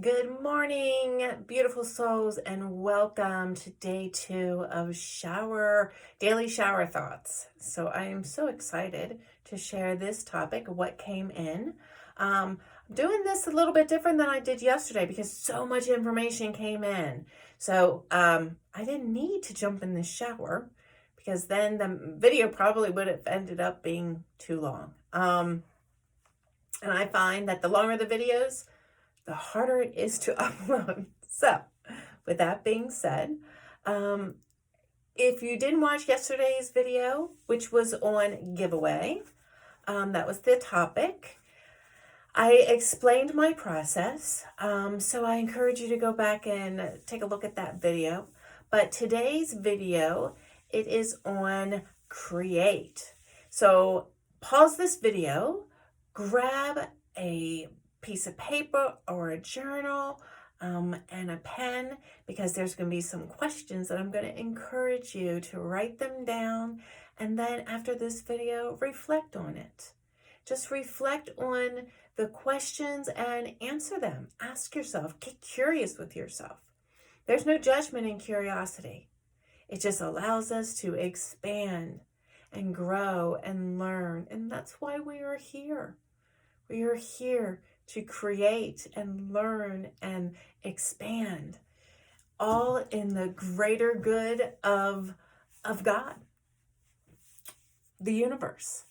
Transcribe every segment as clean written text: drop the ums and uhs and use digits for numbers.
Good morning, beautiful souls, and welcome to day 2 of daily shower thoughts. So I am so excited to share this topic, what came in. I'm doing this a little bit different than I did yesterday because so much information came in. So I didn't need to jump in the shower because then the video probably would have ended up being too long. And I find that the longer the videos, the harder it is to upload. So, with that being said, if you didn't watch yesterday's video, which was on giveaway, that was the topic. I explained my process, so I encourage you to go back and take a look at that video. But today's video, it is on create. So pause this video, grab a piece of paper or a journal and a pen, because there's going to be some questions that I'm going to encourage you to write them down, and then after this video, reflect on it. Just reflect on the questions and answer them. Ask yourself, get curious with yourself. There's no judgment in curiosity. It just allows us to expand and grow and learn, and that's why we are here. We are here to create and learn and expand, all in the greater good of God, the universe.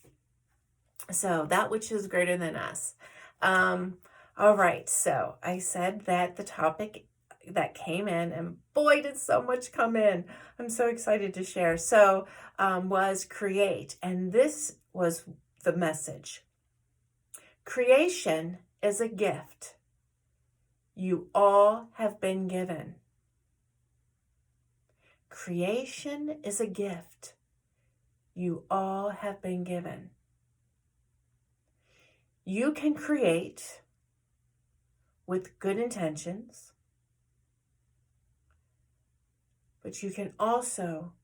So that which is greater than us. All right, so I said that the topic that came in, and boy, did so much come in. I'm so excited to share. So was create, and this was the message. Creation is a gift you all have been given. Creation is a gift you all have been given. You can create with good intentions, but you can also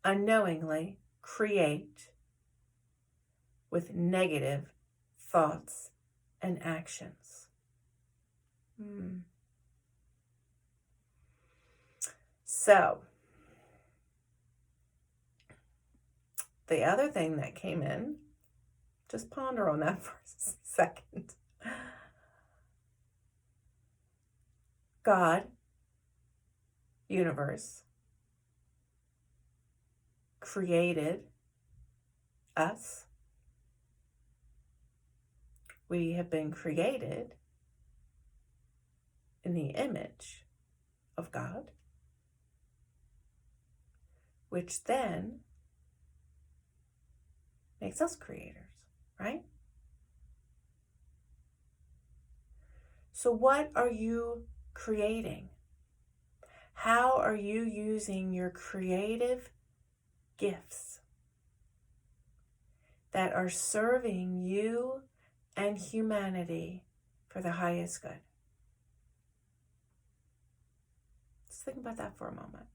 unknowingly create with negative thoughts and actions. So, the other thing that came in, just ponder on that for a second. God, universe, created us. We have been created in the image of God, which then makes us creators, right? So what are you creating? How are you using your creative gifts that are serving you and humanity for the highest good? Just think about that for a moment.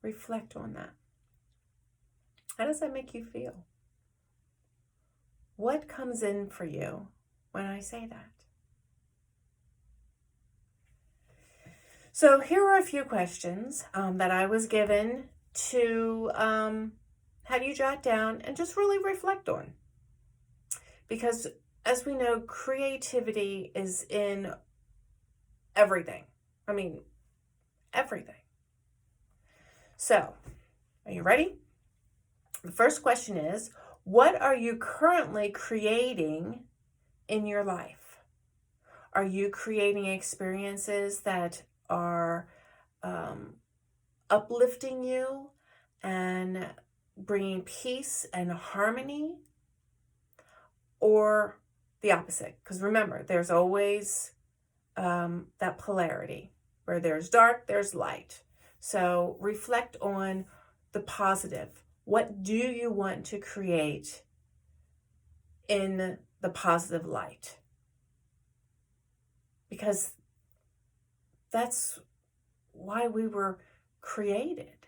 Reflect on that. How does that make you feel? What comes in for you when I say that? So here are a few questions that I was given to have you jot down and just really reflect on. Because as we know, creativity is in everything. I mean, everything. So, are you ready? The first question is, what are you currently creating in your life? Are you creating experiences that are uplifting you and bringing peace and harmony, or the opposite? Because remember, there's always that polarity. Where there's dark, there's light. So reflect on the positive. What do you want to create in the positive light? Because that's why we were created.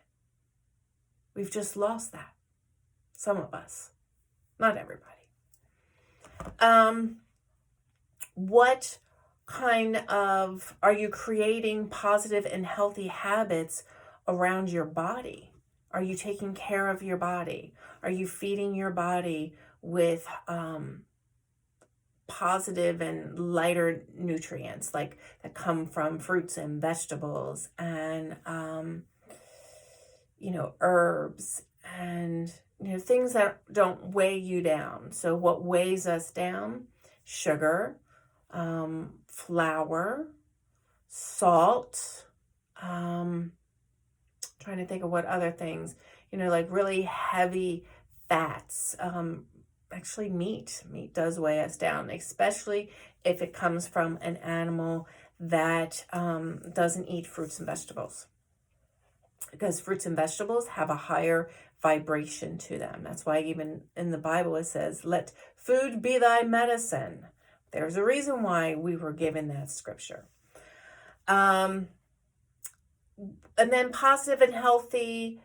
We've just lost that. Some of us, not everybody. What kind of, are you creating positive and healthy habits around your body? Are you taking care of your body? Are you feeding your body with positive and lighter nutrients like that come from fruits and vegetables and herbs and things that don't weigh you down? So what weighs us down? Sugar, flour, salt, trying to think of what other things, like really heavy fats. Actually, meat does weigh us down, especially if it comes from an animal that doesn't eat fruits and vegetables, because fruits and vegetables have a higher vibration to them. That's why even in the Bible it says, let food be thy medicine. There's a reason why we were given that scripture. And then positive and healthy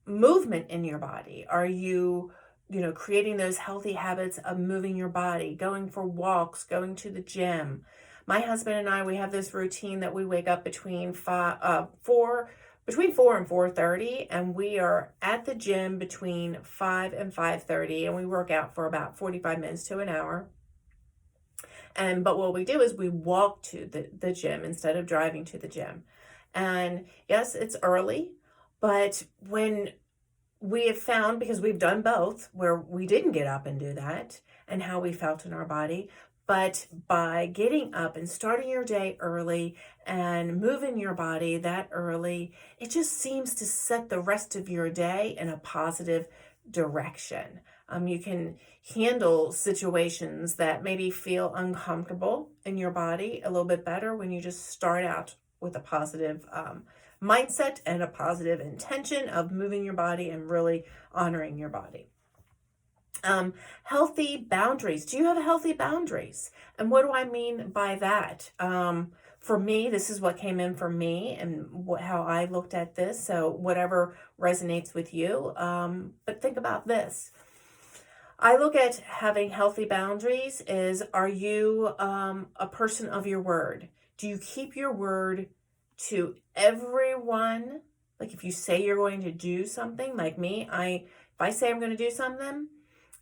movement in your body. Are you, creating those healthy habits of moving your body, going for walks, going to the gym? My husband and I, we have this routine that we wake up between 4 and 4:30, and we are at the gym between 5 and 5:30, and we work out for about 45 minutes to an hour. But what we do is we walk to the gym instead of driving to the gym. And yes, it's early, but when we have found, because we've done both, where we didn't get up and do that and how we felt in our body, but by getting up and starting your day early and moving your body that early, it just seems to set the rest of your day in a positive direction. You can handle situations that maybe feel uncomfortable in your body a little bit better when you just start out with a positive mindset and a positive intention of moving your body and really honoring your body. Healthy boundaries. Do you have healthy boundaries? And what do I mean by that? For me, this is what came in for me and how I looked at this. So whatever resonates with you. But think about this. I look at having healthy boundaries is, are you a person of your word? Do you keep your word to everyone? Like if you say you're going to do something, like me, if I say I'm going to do something,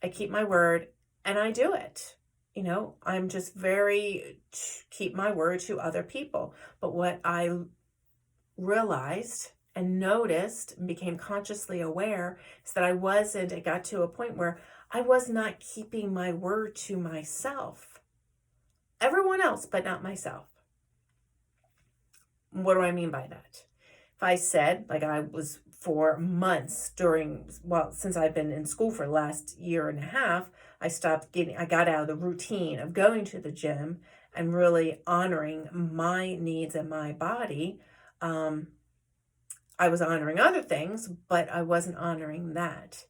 I keep my word and I do it. I'm just keep my word to other people. But what I realized and noticed and became consciously aware is that it got to a point where I was not keeping my word to myself. Everyone else, but not myself. What do I mean by that? If I said, like I was for months since I've been in school for the last year and a half, I got out of the routine of going to the gym and really honoring my needs and my body. I was honoring other things, but I wasn't honoring that.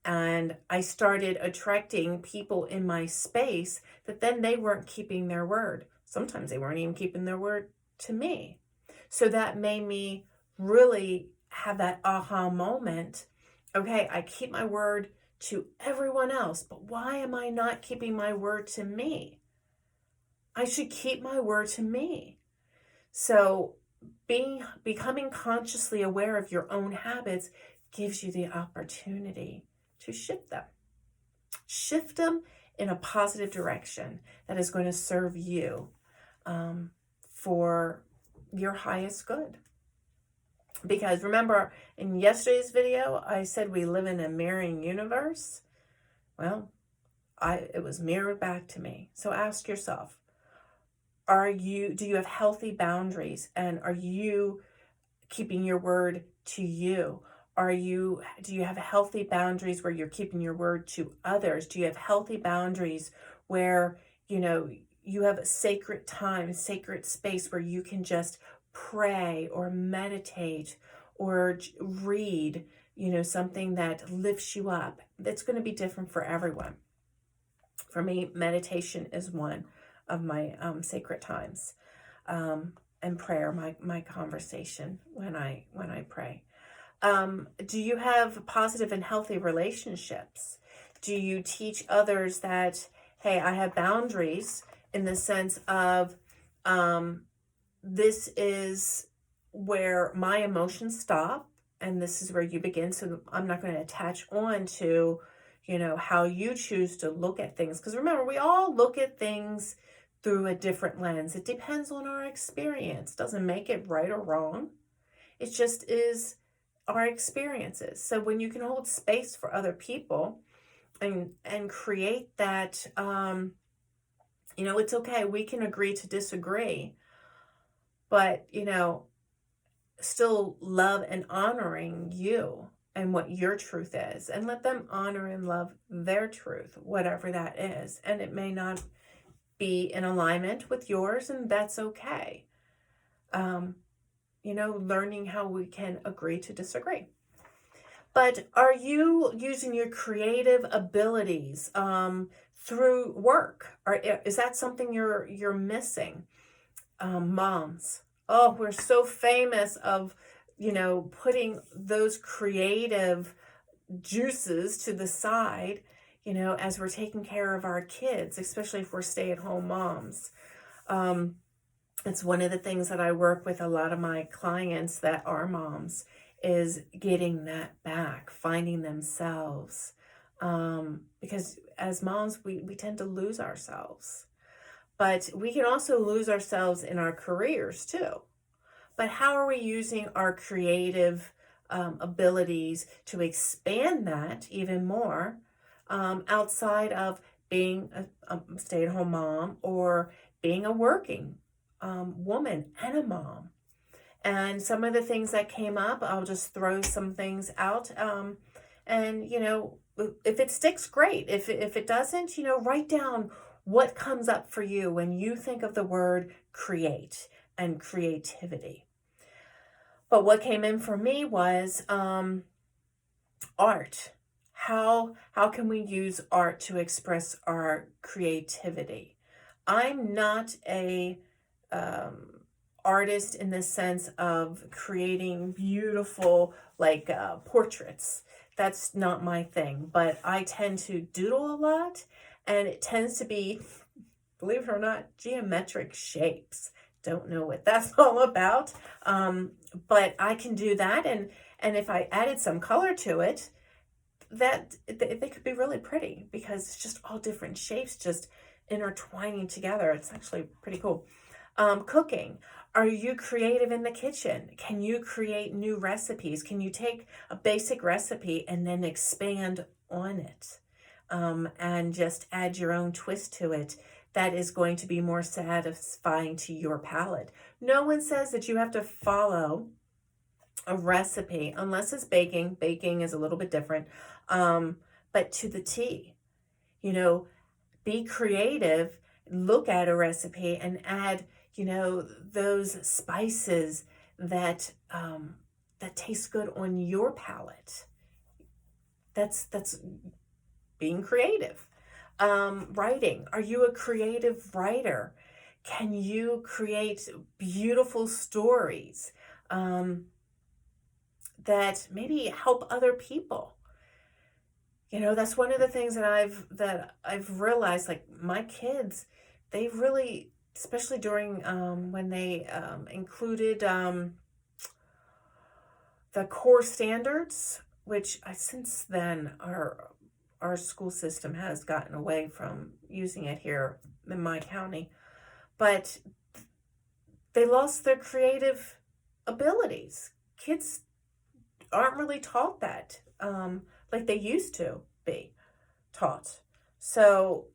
And I started attracting people in my space that then they weren't keeping their word. Sometimes they weren't even keeping their word to me. So that made me really have that aha moment. Okay, I keep my word to everyone else, but why am I not keeping my word to me? I should keep my word to me. So becoming consciously aware of your own habits gives you the opportunity to shift them in a positive direction that is going to serve you for your highest good. Because remember, in yesterday's video, I said we live in a mirroring universe. Well, it was mirrored back to me. So ask yourself, do you have healthy boundaries? And are you keeping your word to you? Do you have healthy boundaries where you're keeping your word to others? Do you have healthy boundaries where, you have a sacred time, sacred space where you can just pray or meditate or read, something that lifts you up? It's going to be different for everyone. For me, meditation is one of my sacred times, and prayer, my conversation when I pray. Do you have positive and healthy relationships? Do you teach others that, hey, I have boundaries in the sense of this is where my emotions stop and this is where you begin. So I'm not going to attach on to, how you choose to look at things. Because remember, we all look at things through a different lens. It depends on our experience. Doesn't make it right or wrong. It just is our experiences. So when you can hold space for other people and create that, it's okay. We can agree to disagree, but, still love and honoring you and what your truth is, and let them honor and love their truth, whatever that is. And it may not be in alignment with yours, and that's okay. Learning how we can agree to disagree. But are you using your creative abilities through work? Or is that something you're missing? Moms. Oh, we're so famous of, putting those creative juices to the side, as we're taking care of our kids, especially if we're stay-at-home moms. It's one of the things that I work with a lot of my clients that are moms, is getting that back, finding themselves. Because as moms, we tend to lose ourselves. But we can also lose ourselves in our careers too. But how are we using our creative abilities to expand that even more outside of being a stay-at-home mom or being a working woman and a mom? And some of the things that came up, I'll just throw some things out. And, if it sticks, great. If it doesn't, write down what comes up for you when you think of the word create and creativity. But what came in for me was art. How can we use art to express our creativity? I'm not a artist in the sense of creating beautiful portraits. That's not my thing, but I tend to doodle a lot, and it tends to be, believe it or not, geometric shapes. Don't know what that's all about, but I can do that, and if I added some color to it, that they could be really pretty because it's just all different shapes just intertwining together. It's actually pretty cool. Cooking. Are you creative in the kitchen? Can you create new recipes? Can you take a basic recipe and then expand on it and just add your own twist to it that is going to be more satisfying to your palate? No one says that you have to follow a recipe unless it's baking. Baking is a little bit different, but to the T. Be creative, look at a recipe and add those spices that taste good on your palate. That's being creative. Writing. Are you a creative writer? Can you create beautiful stories that maybe help other people? That's one of the things that I've realized, like my kids, they really, especially during when they included the core standards, which since then our school system has gotten away from using it here in my county, but they lost their creative abilities. Kids aren't really taught that like they used to be taught. So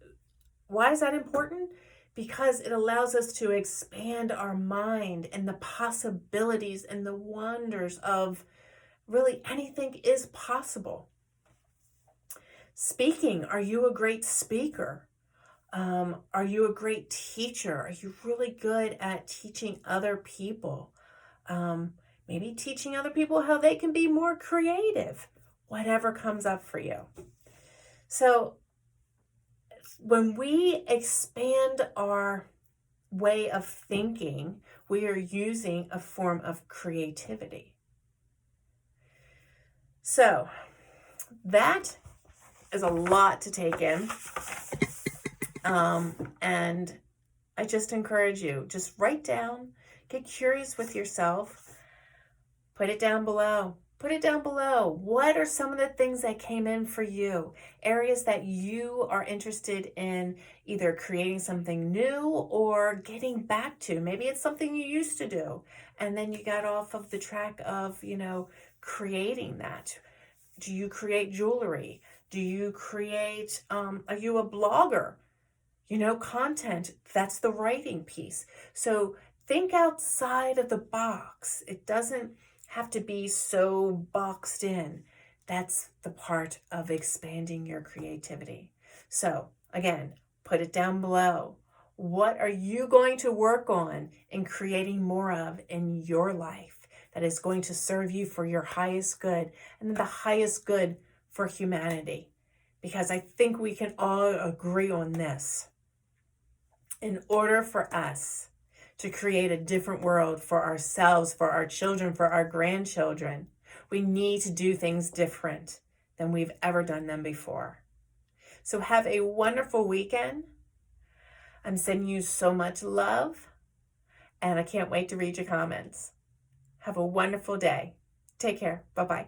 why is that important? Because it allows us to expand our mind and the possibilities and the wonders of really anything is possible. Speaking, are you a great speaker? Are you a great teacher? Are you really good at teaching other people? Maybe teaching other people how they can be more creative, whatever comes up for you. So when we expand our way of thinking, we are using a form of creativity. So that is a lot to take in. And I just encourage you, just write down, get curious with yourself, put it down below. Put it down below. What are some of the things that came in for you? Areas that you are interested in either creating something new or getting back to. Maybe it's something you used to do and then you got off of the track of, creating that. Do you create jewelry? Do you create, are you a blogger? Content, that's the writing piece. So think outside of the box. It doesn't have to be so boxed in. That's the part of expanding your creativity. So again, put it down below. What are you going to work on in creating more of in your life that is going to serve you for your highest good and the highest good for humanity? Because I think we can all agree on this. In order for us to create a different world for ourselves, for our children, for our grandchildren, we need to do things different than we've ever done them before. So have a wonderful weekend. I'm sending you so much love, and I can't wait to read your comments. Have a wonderful day. Take care. Bye-bye.